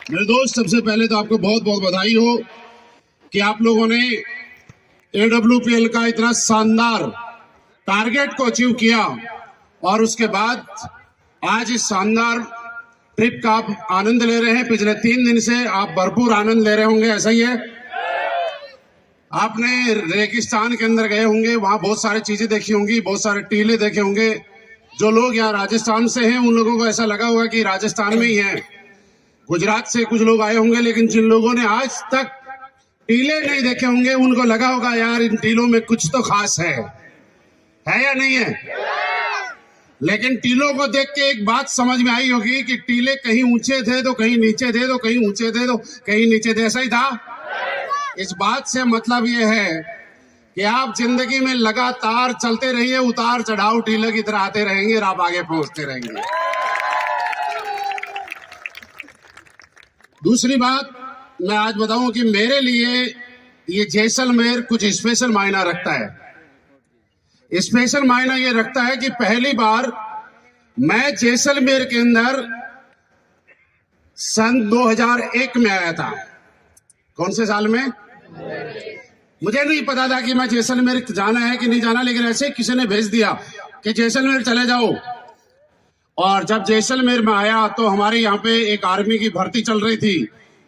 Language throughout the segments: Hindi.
मेरे दोस्त, सबसे पहले तो आपको बहुत बहुत बधाई हो कि आप लोगों ने AWPL का इतना शानदार टारगेट को अचीव किया और उसके बाद आज इस शानदार ट्रिप का आप आनंद ले रहे हैं। पिछले 3 दिन से आप भरपूर आनंद ले रहे होंगे, ऐसा ही है। आपने रेगिस्तान के अंदर गए होंगे, वहां बहुत सारी चीजें देखी होंगी, बहुत सारे टीले देखे होंगे। जो लोग यहाँ राजस्थान से हैं उन लोगों को ऐसा लगा होगा कि राजस्थान में ही हैं। गुजरात से कुछ लोग आए होंगे, लेकिन जिन लोगों ने आज तक टीले नहीं देखे होंगे उनको लगा होगा यार इन टीलों में कुछ तो खास है या नहीं है। लेकिन टीलों को देख के एक बात समझ में आई होगी कि टीले कहीं ऊंचे थे तो कहीं नीचे थे, तो कहीं ऊंचे थे तो कहीं नीचे थे, ऐसा ही था। इस बात से मतलब ये है कि आप जिंदगी में लगातार चलते रहिए, उतार चढ़ाव टीले की तरह आते रहेंगे और आप आगे पहुंचते रहेंगे। दूसरी बात मैं आज बताऊं कि मेरे लिए ये जैसलमेर कुछ स्पेशल मायना रखता है। स्पेशल मायना ये रखता है कि पहली बार मैं जैसलमेर के अंदर सन 2001 में आया था। कौन से साल में? मुझे नहीं पता था कि मैं जैसलमेर जाना है कि नहीं जाना, लेकिन ऐसे किसी ने भेज दिया कि जैसलमेर चले जाओ। और जब जैसलमेर में आया तो हमारे यहाँ पे एक आर्मी की भर्ती चल रही थी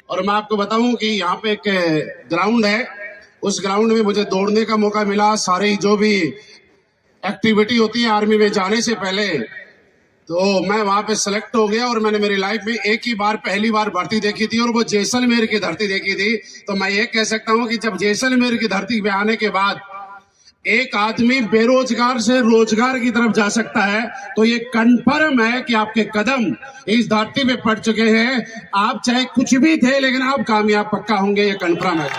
और मैं आपको बताऊं कि यहाँ पे एक ग्राउंड है, उस ग्राउंड में मुझे दौड़ने का मौका मिला। सारी जो भी एक्टिविटी होती है आर्मी में जाने से पहले, तो मैं वहां पे सेलेक्ट हो गया और मैंने मेरी लाइफ में एक ही बार पहली बार भर्ती देखी थी और वो जैसलमेर की धरती देखी थी। तो मैं ये कह सकता हूँ कि जब जैसलमेर की धरती पे आने के बाद एक आदमी बेरोजगार से रोजगार की तरफ जा सकता है, तो ये कन्फर्म है कि आपके कदम इस धरती पे पड़ चुके हैं। आप चाहे कुछ भी थे लेकिन आप कामयाब पक्का होंगे, ये कन्फर्म है।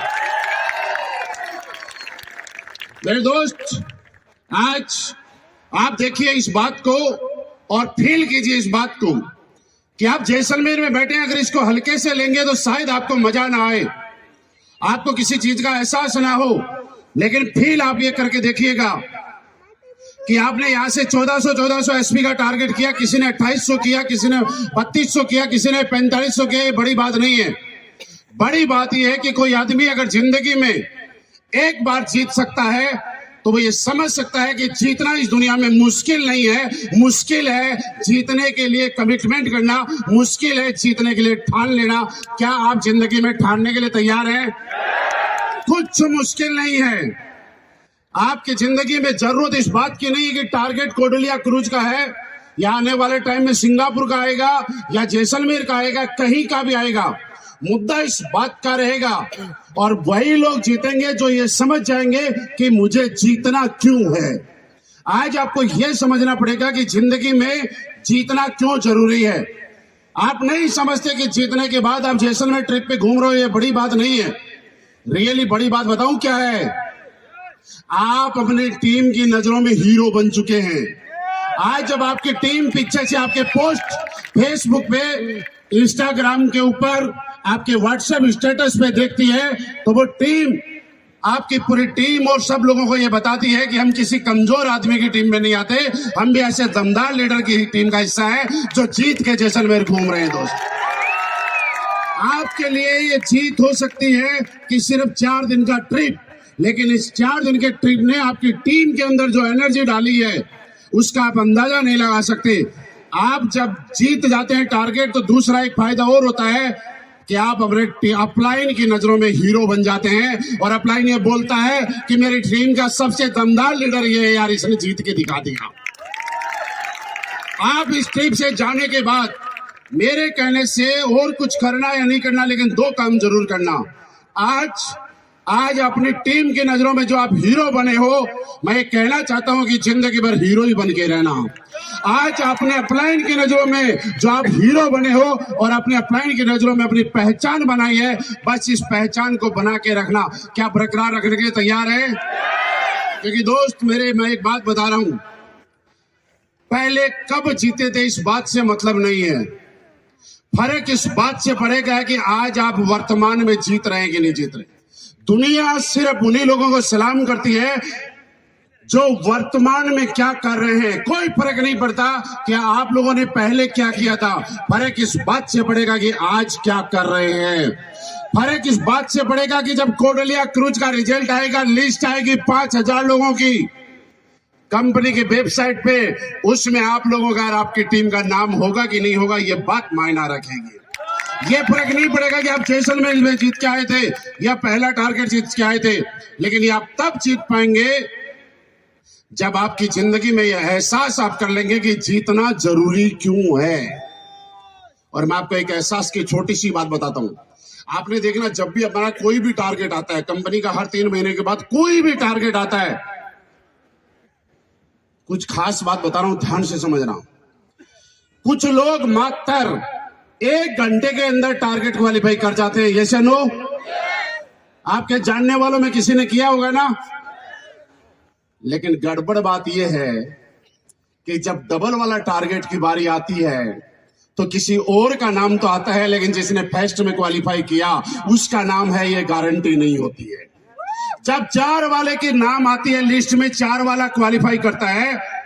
मेरे दोस्त, आज आप देखिए इस बात को और फील कीजिए इस बात को कि आप जैसलमेर में बैठे हैं। अगर इसको हल्के से लेंगे तो शायद आपको मजा ना आए, आपको किसी चीज का एहसास ना हो, लेकिन फील आप ये करके देखिएगा कि आपने यहां से 1400 एसपी का टारगेट किया, किसी ने 2800 किया, किसी ने 3200 किया, किसी ने 4500 किया। ये बड़ी बात नहीं है। बड़ी बात यह है कि कोई आदमी अगर जिंदगी में एक बार जीत सकता है तो वो ये समझ सकता है कि जीतना इस दुनिया में मुश्किल नहीं है। मुश्किल है जीतने के लिए कमिटमेंट करना, मुश्किल है जीतने के लिए ठान लेना। क्या आप जिंदगी में ठानने के लिए तैयार हैं? कुछ मुश्किल नहीं है। आपकी जिंदगी में जरूरत इस बात की नहीं कि टारगेट कोडलिया क्रूज का है या आने वाले टाइम में सिंगापुर का आएगा या जैसलमेर का आएगा, कहीं का भी आएगा। मुद्दा इस बात का रहेगा और वही लोग जीतेंगे जो ये समझ जाएंगे कि मुझे जीतना क्यों है। आज आपको यह समझना पड़ेगा कि जिंदगी में जीतना क्यों जरूरी है। आप नहीं समझते कि जीतने के बाद आप जैसलमेर ट्रिप पे घूम रहे हो, ये बड़ी बात नहीं है। रियली बड़ी बात बताऊं क्या है? आप अपनी टीम की नजरों में हीरो बन चुके हैं। आज जब आपकी टीम पीछे से आपके पोस्ट फेसबुक पे, इंस्टाग्राम के ऊपर, आपके व्हाट्सएप स्टेटस पे देखती है तो वो टीम, आपकी पूरी टीम और सब लोगों को ये बताती है कि हम किसी कमजोर आदमी की टीम में नहीं आते, हम भी ऐसे दमदार लीडर की टीम का हिस्सा है जो जीत के जैसलमेर घूम रहे हैं। दोस्त, आपके लिए ये जीत हो सकती है कि सिर्फ 4 दिन का ट्रिप, लेकिन इस 4 दिन के ट्रिप ने आपकी टीम के अंदर जो एनर्जी डाली है उसका आप अंदाजा नहीं लगा सकते। आप जब जीत जाते हैं टारगेट तो दूसरा एक फायदा और होता है कि आप अपने अपलाइन की नजरों में हीरो बन जाते हैं और अपलाइन ये बोलता है कि मेरी टीम का सबसे दमदार लीडर ये है यार, इसने जीत के दिखा दिया। आप इस ट्रिप से जाने के बाद मेरे कहने से और कुछ करना या नहीं करना, लेकिन 2 काम जरूर करना। आज अपनी टीम की नजरों में जो आप हीरो बने हो, मैं ये कहना चाहता हूं कि जिंदगी भर हीरो ही बन के रहना। आज अपने अपलाइन की नजरों में जो आप हीरो बने हो और अपने अपलाइन की नजरों में अपनी पहचान बनाई है, बस इस पहचान को बना के रखना। क्या बरकरार रखने के लिए तैयार है? क्योंकि दोस्त मेरे, मैं एक बात बता रहा हूं, पहले कब जीते थे इस बात से मतलब नहीं है। फर्क इस बात से पड़ेगा कि आज आप वर्तमान में जीत रहे हैं कि नहीं जीत रहे। दुनिया सिर्फ उन्हीं लोगों को सलाम करती है जो वर्तमान में क्या कर रहे हैं कोई फर्क नहीं पड़ता कि आप लोगों ने पहले क्या किया था। फर्क इस बात से पड़ेगा कि आज क्या कर रहे हैं। फर्क इस बात से पड़ेगा कि जब कोडलिया क्रूज का रिजल्ट आएगा, लिस्ट आएगी 5000 लोगों की कंपनी की वेबसाइट पे, उसमें आप लोगों का और आपकी टीम का नाम होगा कि नहीं होगा, ये बात मायना रखेगी। ये फर्क नहीं पड़ेगा कि आप जैसलमेर में जीत के आए थे या पहला टारगेट जीत के आए थे, लेकिन ये आप तब जीत पाएंगे जब आपकी जिंदगी में यह एहसास आप कर लेंगे कि जीतना जरूरी क्यों है। और मैं आपको एक एहसास की छोटी सी बात बताता हूं। आपने देखना, जब भी हमारा कोई भी टारगेट आता है कंपनी का, हर 3 महीने के बाद कोई भी टारगेट आता है, कुछ खास बात बता रहा हूं, ध्यान से समझना। कुछ लोग मात्र 1 घंटे के अंदर टारगेट क्वालिफाई कर जाते हैं, यस या नो? आपके जानने वालों में किसी ने किया होगा ना? लेकिन गड़बड़ बात यह है कि जब डबल वाला टारगेट की बारी आती है तो किसी और का नाम तो आता है, लेकिन जिसने फर्स्ट में क्वालिफाई किया उसका नाम है, ये गारंटी नहीं होती है। जब 4 वाले की नाम आती है लिस्ट में, 4 वाला क्वालिफाई करता है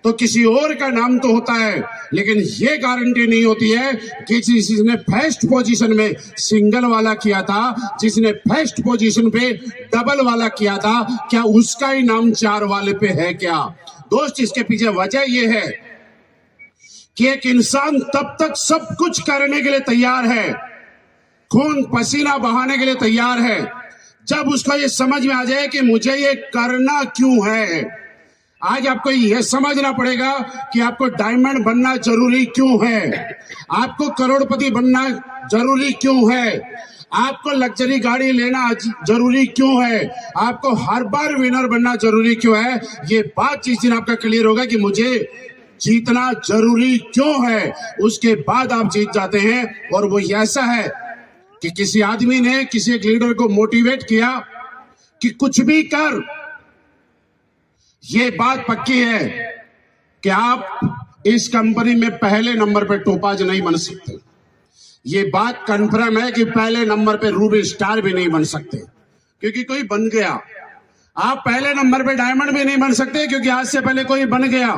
तो किसी और का नाम तो होता है, लेकिन ये गारंटी नहीं होती है कि जिसने फर्स्ट पोजीशन में सिंगल वाला किया था, जिसने फर्स्ट पोजीशन पे डबल वाला किया था, क्या उसका ही नाम 4 वाले पे है क्या? दोस्त, इसके पीछे वजह ये है कि एक इंसान तब तक सब कुछ करने के लिए तैयार है, खून पसीना बहाने के लिए तैयार है, जब उसको ये समझ में आ जाए कि मुझे ये करना क्यों है। आज आपको यह समझना पड़ेगा कि आपको डायमंड बनना जरूरी क्यों है, आपको करोड़पति बनना जरूरी क्यों है, आपको लग्जरी गाड़ी लेना जरूरी क्यों है, आपको हर बार विनर बनना जरूरी क्यों है। ये बात जिस दिन आपका क्लियर होगा कि मुझे जीतना जरूरी क्यों है, उसके बाद आप जीत जाते हैं। और वो ऐसा है कि किसी आदमी ने किसी एक लीडर को मोटिवेट किया कि कुछ भी कर, ये बात पक्की है कि आप इस कंपनी में पहले नंबर पे टोपाज नहीं बन सकते। ये बात कंफर्म है कि पहले नंबर पे रूबी स्टार भी नहीं बन सकते, क्योंकि कोई बन गया। आप पहले नंबर पे डायमंड भी नहीं बन सकते, क्योंकि आज से पहले कोई बन गया।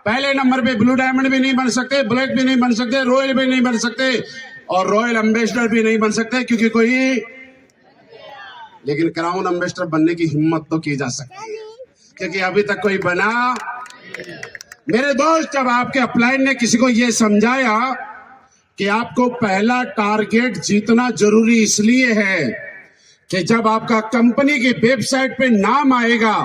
पहले नंबर पे ब्लू डायमंड भी नहीं बन सकते, ब्लैक भी नहीं बन सकते, रॉयल भी नहीं बन सकते, और रॉयल एम्बेसडर भी नहीं बन सकते, क्योंकि कोई, लेकिन क्राउन एम्बेसडर बनने की हिम्मत तो की जा सकती है, क्योंकि अभी तक कोई बना। मेरे दोस्त, जब आपके अपलाइन ने किसी को यह समझाया कि आपको पहला टारगेट जीतना जरूरी इसलिए है कि जब आपका कंपनी की वेबसाइट पे नाम आएगा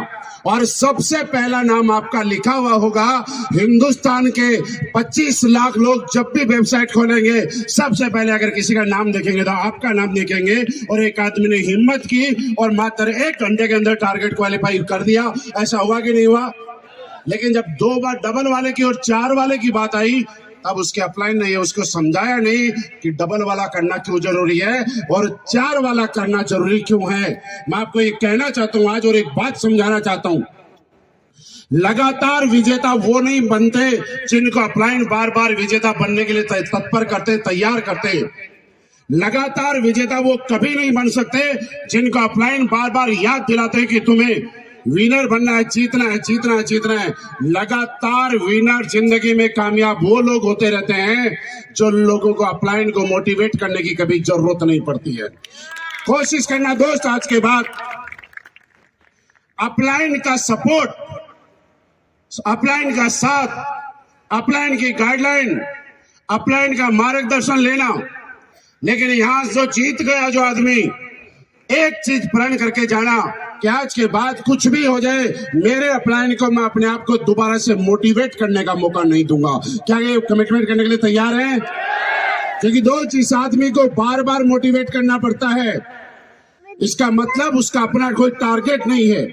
और सबसे पहला नाम आपका लिखा हुआ होगा, हिंदुस्तान के 25 लाख लोग जब भी वेबसाइट खोलेंगे सबसे पहले अगर किसी का नाम देखेंगे तो आपका नाम देखेंगे। और एक आदमी ने हिम्मत की और मात्र 1 घंटे के अंदर टारगेट क्वालिफाई कर दिया। ऐसा हुआ कि नहीं हुआ? लेकिन जब 2 बार डबल वाले की और 4 वाले की बात आई, तब उसके अपलाइन ने उसको समझाया नहीं कि डबल वाला करना क्यों जरूरी है और 4 वाला करना जरूरी क्यों है। मैं आपको ये कहना चाहता हूं आज, और एक बात समझाना चाहता हूं। लगातार विजेता वो नहीं बनते जिनको अपलाइन बार बार विजेता बनने के लिए तत्पर करते, तैयार करते। लगातार विजेता वो कभी नहीं बन सकते जिनको अपलाइन बार बार याद दिलाते कि तुम्हें विनर बनना है, जीतना है, जीतना है, जीतना है। लगातार विनर जिंदगी में कामयाब वो लोग होते रहते हैं जो लोगों को अपलाइन को मोटिवेट करने की कभी जरूरत नहीं पड़ती है। कोशिश करना दोस्त, आज के बाद अपलाइन का सपोर्ट, अपलाइन का साथ, अपलाइन की गाइडलाइन, अपलाइन का मार्गदर्शन लेना। लेकिन यहां जो जीत गया जो आदमी, एक चीज प्रण करके जाना कि आज के बाद कुछ भी हो जाए, मेरे अपलाइन को मैं अपने आप को दोबारा से मोटिवेट करने का मौका नहीं दूंगा। क्या ये कमिटमेंट करने के लिए तैयार हैं? क्योंकि दोस्त, इस आदमी को बार बार मोटिवेट करना पड़ता है। इसका मतलब उसका अपना कोई टारगेट नहीं है,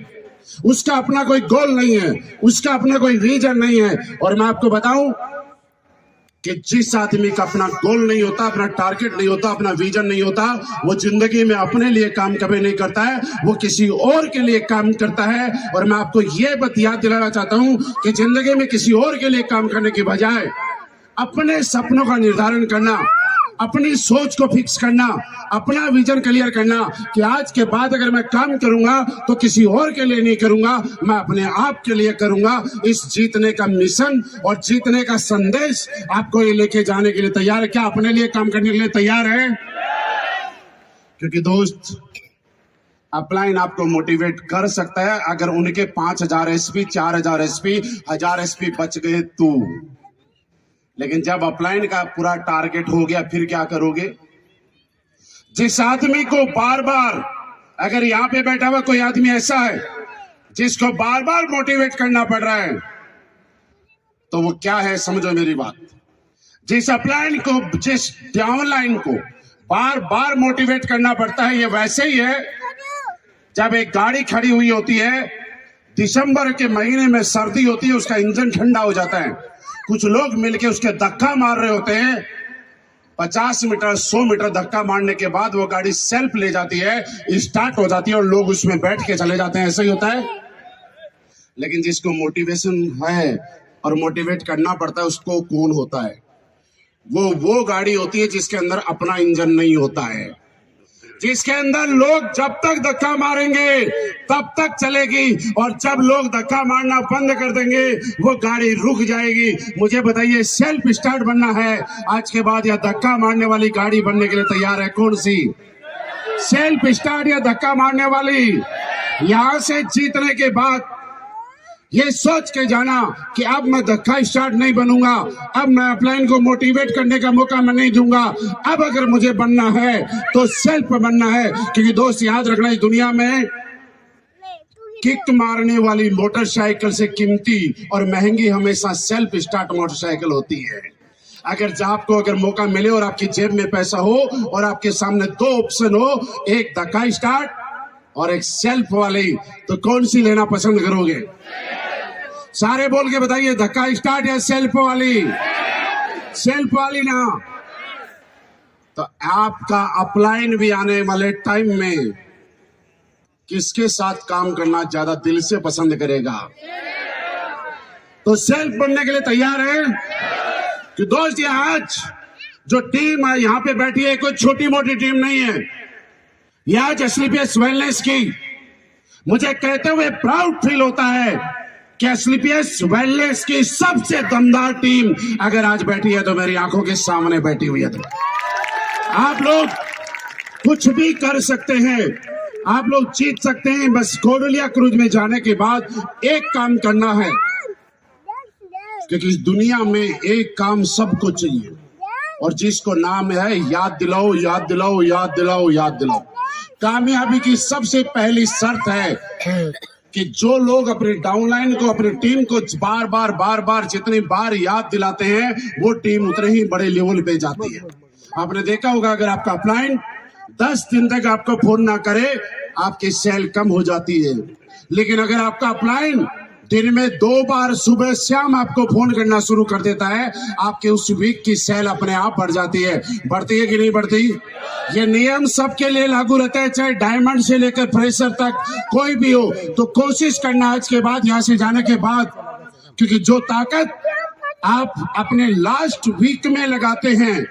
उसका अपना कोई गोल नहीं है, उसका अपना कोई विजन नहीं है। और मैं आपको बताऊं कि जिस आदमी का अपना गोल नहीं होता, अपना टारगेट नहीं होता, अपना विजन नहीं होता, वो जिंदगी में अपने लिए काम कभी नहीं करता है, वो किसी और के लिए काम करता है। और मैं आपको ये बात याद दिलाना चाहता हूं कि जिंदगी में किसी और के लिए काम करने की बजाय अपने सपनों का निर्धारण करना, अपनी सोच को फिक्स करना, अपना विजन क्लियर करना कि आज के बाद अगर मैं काम करूंगा तो किसी और के लिए नहीं करूंगा, मैं अपने आप के लिए करूंगा। इस जीतने का मिशन और जीतने का संदेश आपको ये लेके जाने के लिए तैयार है? क्या अपने लिए काम करने के लिए तैयार है? क्योंकि दोस्त, अपलाइन आपको मोटिवेट कर सकता है अगर उनके 5000 एसपी, 4000 एसपी, 1000 एसपी बच गए तो। लेकिन जब अपलाइन का पूरा टारगेट हो गया फिर क्या करोगे? जिस आदमी को बार बार, अगर यहां पे बैठा हुआ कोई आदमी ऐसा है जिसको बार बार मोटिवेट करना पड़ रहा है, तो वो क्या है? समझो मेरी बात। जिस अपलाइन को, जिस डाउनलाइन को बार बार मोटिवेट करना पड़ता है, ये वैसे ही है जब एक गाड़ी खड़ी हुई होती है, दिसंबर के महीने में सर्दी होती है, उसका इंजन ठंडा हो जाता है, कुछ लोग मिलके उसके धक्का मार रहे होते हैं, 50 मीटर 100 मीटर धक्का मारने के बाद वो गाड़ी सेल्फ ले जाती है, स्टार्ट हो जाती है और लोग उसमें बैठ के चले जाते हैं। ऐसा ही होता है। लेकिन जिसको मोटिवेशन है और मोटिवेट करना पड़ता है, उसको कौन होता है? वो गाड़ी होती है जिसके अंदर अपना इंजन नहीं होता है, जिसके अंदर लोग जब तक धक्का मारेंगे तब तक चलेगी, और जब लोग धक्का मारना बंद कर देंगे वो गाड़ी रुक जाएगी। मुझे बताइए, सेल्फ स्टार्ट बनना है आज के बाद या धक्का मारने वाली गाड़ी बनने के लिए तैयार है? कौन सी? सेल्फ स्टार्ट या धक्का मारने वाली? यहां से जीतने के बाद ये सोच के जाना कि अब मैं धक्का स्टार्ट नहीं बनूंगा, अब मैं अपलाइन को मोटिवेट करने का मौका मैं नहीं दूंगा, अब अगर मुझे बनना है तो सेल्फ बनना है। क्योंकि दोस्त, याद रखना, इस दुनिया में किक मारने वाली मोटरसाइकिल से कीमती और महंगी हमेशा सेल्फ स्टार्ट मोटरसाइकिल होती है। अगर आपको अगर मौका मिले और आपकी जेब में पैसा हो और आपके सामने 2 ऑप्शन हो, एक धक्का स्टार्ट और एक सेल्फ वाली, तो कौन सी लेना पसंद करोगे? सारे बोल के बताइए, धक्का स्टार्ट या सेल्फ वाली? सेल्फ वाली ना। तो आपका अपलाइन भी आने वाले टाइम में किसके साथ काम करना ज्यादा दिल से पसंद करेगा? तो सेल्फ बनने के लिए तैयार है? कि दोस्त, ये आज जो टीम है यहां पे बैठी है, कोई छोटी मोटी टीम नहीं है। ये आज एसलीपीएस वेलनेस की, मुझे कहते हुए प्राउड फील होता है कि एसलीपीएस वेलनेस की सबसे दमदार टीम अगर आज बैठी है तो मेरी आंखों के सामने बैठी हुई है। तो आप लोग कुछ भी कर सकते हैं, आप लोग जीत सकते हैं। बस कोडलिया क्रूज में जाने के बाद एक काम करना है, क्योंकि इस दुनिया में एक काम सबको चाहिए, और जिसको नाम है याद दिलाओ, याद दिलाओ, याद दिलाओ, याद दिलाओ। कामयाबी की सबसे पहली शर्त है कि जो लोग अपनी डाउनलाइन को, अपनी टीम को बार बार जितनी बार याद दिलाते हैं, वो टीम उतने ही बड़े लेवल पे जाती है। आपने देखा होगा, अगर आपका अपलाइन 10 दिन तक आपको फोन ना करे, आपकी सेल कम हो जाती है। लेकिन अगर आपका अपलाइन दिन में 2 बार सुबह शाम आपको फोन करना शुरू कर देता है, आपके उस वीक की सेल अपने आप बढ़ जाती है। बढ़ती है कि नहीं बढ़ती? ये नियम सबके लिए लागू रहता है, चाहे डायमंड से लेकर फ्रेशर तक कोई भी हो। तो कोशिश करना आज के बाद, यहां से जाने के बाद, क्योंकि जो ताकत आप अपने लास्ट वीक में लगाते हैं,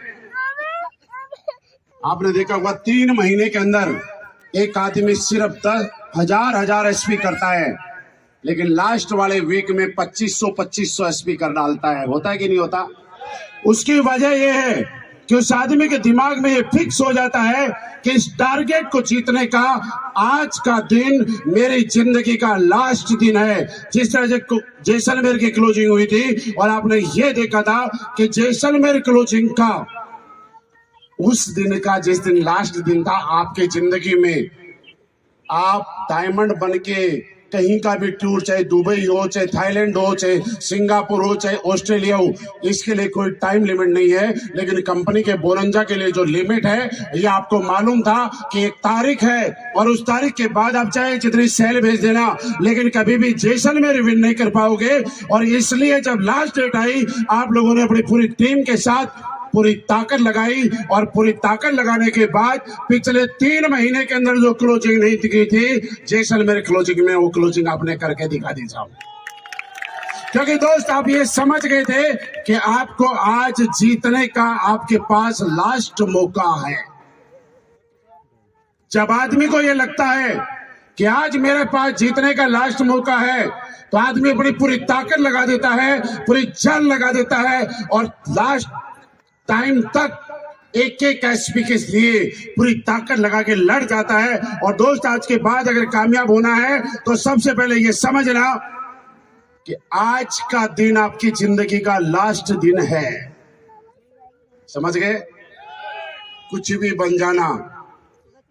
आपने देखा होगा 3 महीने के अंदर एक आदमी सिर्फ 10,000 एसपी करता है, लेकिन लास्ट वाले वीक में 2500 एसपी कर डालता है। होता है कि नहीं होता? उसकी वजह यह है कि उस आदमी के दिमाग में ये फिक्स हो जाता है कि इस टारगेट को जीतने का आज का दिन मेरी जिंदगी का लास्ट दिन है। जिस तरह से जैसलमेर की क्लोजिंग हुई थी और आपने ये देखा था कि जैसलमेर क्लोजिंग का उस दिन का, जिस दिन लास्ट दिन था आपके जिंदगी में, आप डायमंड बन के कहीं का भी टूर, चाहे दुबई हो, चाहे थाईलैंड हो, चाहे सिंगापुर हो, चाहे ऑस्ट्रेलिया हो, इसके लिए कोई टाइम लिमिट नहीं है। लेकिन कंपनी के बोरंजा के लिए जो लिमिट है, ये आपको मालूम था कि एक तारीख है, और उस तारीख के बाद आप चाहे जितनी सेल भेज देना, लेकिन कभी भी जैसलमेर विन नहीं कर पाओगे। और इसलिए जब लास्ट डेट आई, आप लोगों ने अपनी पूरी टीम के साथ पूरी ताकत लगाई, और पूरी ताकत लगाने के बाद पिछले 3 महीने के अंदर जो क्लोजिंग नहीं दिखी थी जैसलमेर क्लोजिंग में, वो क्लोजिंग आपने करके दिखा दी साहब। क्योंकि दोस्त आप ये समझ गए थे कि आपको आज जीतने का आपके पास लास्ट मौका है। जब आदमी को ये लगता है कि आज मेरे पास जीतने का लास्ट मौका है, तो आदमी अपनी पूरी ताकत लगा देता है, पूरी जान लगा देता है और लास्ट टाइम तक एक एक एसपी के लिए पूरी ताकत लगा के लड़ जाता है। और दोस्त आज के बाद अगर कामयाब होना है तो सबसे पहले ये समझना कि आज का दिन आपकी जिंदगी का लास्ट दिन है। समझ गए? कुछ भी बन जाना,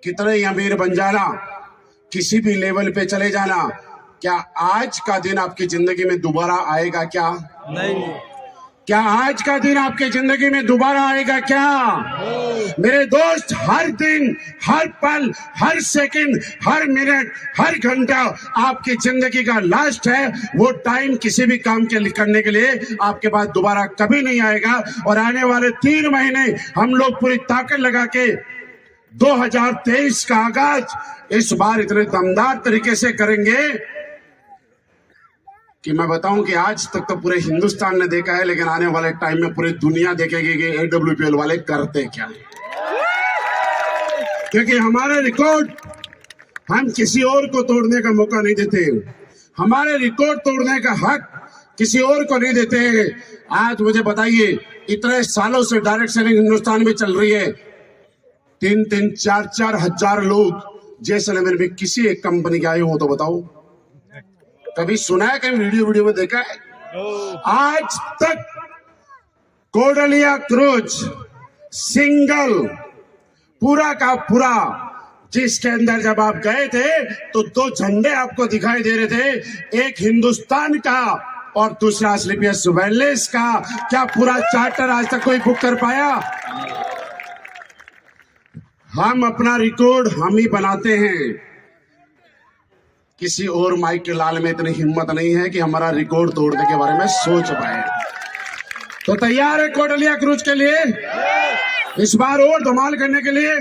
कितने ही अमीर बन जाना, किसी भी लेवल पे चले जाना, क्या आज का दिन आपकी जिंदगी में दोबारा आएगा क्या? नहीं। क्या आज का दिन आपकी जिंदगी में दोबारा आएगा क्या? मेरे दोस्त, हर दिन, हर पल, हर सेकंड, हर मिनट, हर घंटा आपकी जिंदगी का लास्ट है। वो टाइम किसी भी काम के करने के लिए आपके पास दोबारा कभी नहीं आएगा। और आने वाले 3 महीने हम लोग पूरी ताकत लगा के 2023 का आगाज इस बार इतने दमदार तरीके से करेंगे कि मैं बताऊं कि आज तक तो पूरे हिंदुस्तान ने देखा है, लेकिन आने वाले टाइम में पूरी दुनिया देखेगी कि AWPL वाले करते क्या है। क्योंकि हमारे रिकॉर्ड हम किसी और को तोड़ने का मौका नहीं देते, हमारे रिकॉर्ड तोड़ने का हक किसी और को नहीं देते। आज मुझे बताइए, इतने सालों से डायरेक्ट सेलिंग हिंदुस्तान में चल रही है, 3-3, 4-4 हजार लोग जैसलमेर में किसी एक कंपनी के आए हो तो बताओ, कभी सुना है? कहीं वीडियो में देखा है? आज तक कोडालिया क्रूज सिंगल पूरा का पूरा, जिसके अंदर जब आप गए थे तो 2 झंडे आपको दिखाई दे रहे थे, एक हिंदुस्तान का और दूसरा स्लीपियस वेलनेस का। क्या पूरा चार्टर आज तक कोई बुक कर पाया? हम अपना रिकॉर्ड हम ही बनाते हैं। किसी और माइक के लाल में इतनी हिम्मत नहीं है कि हमारा रिकॉर्ड तोड़ने के बारे में सोच पाए। तो तैयार है कोडालिया क्रूज के लिए? इस बार और धमाल करने के लिए?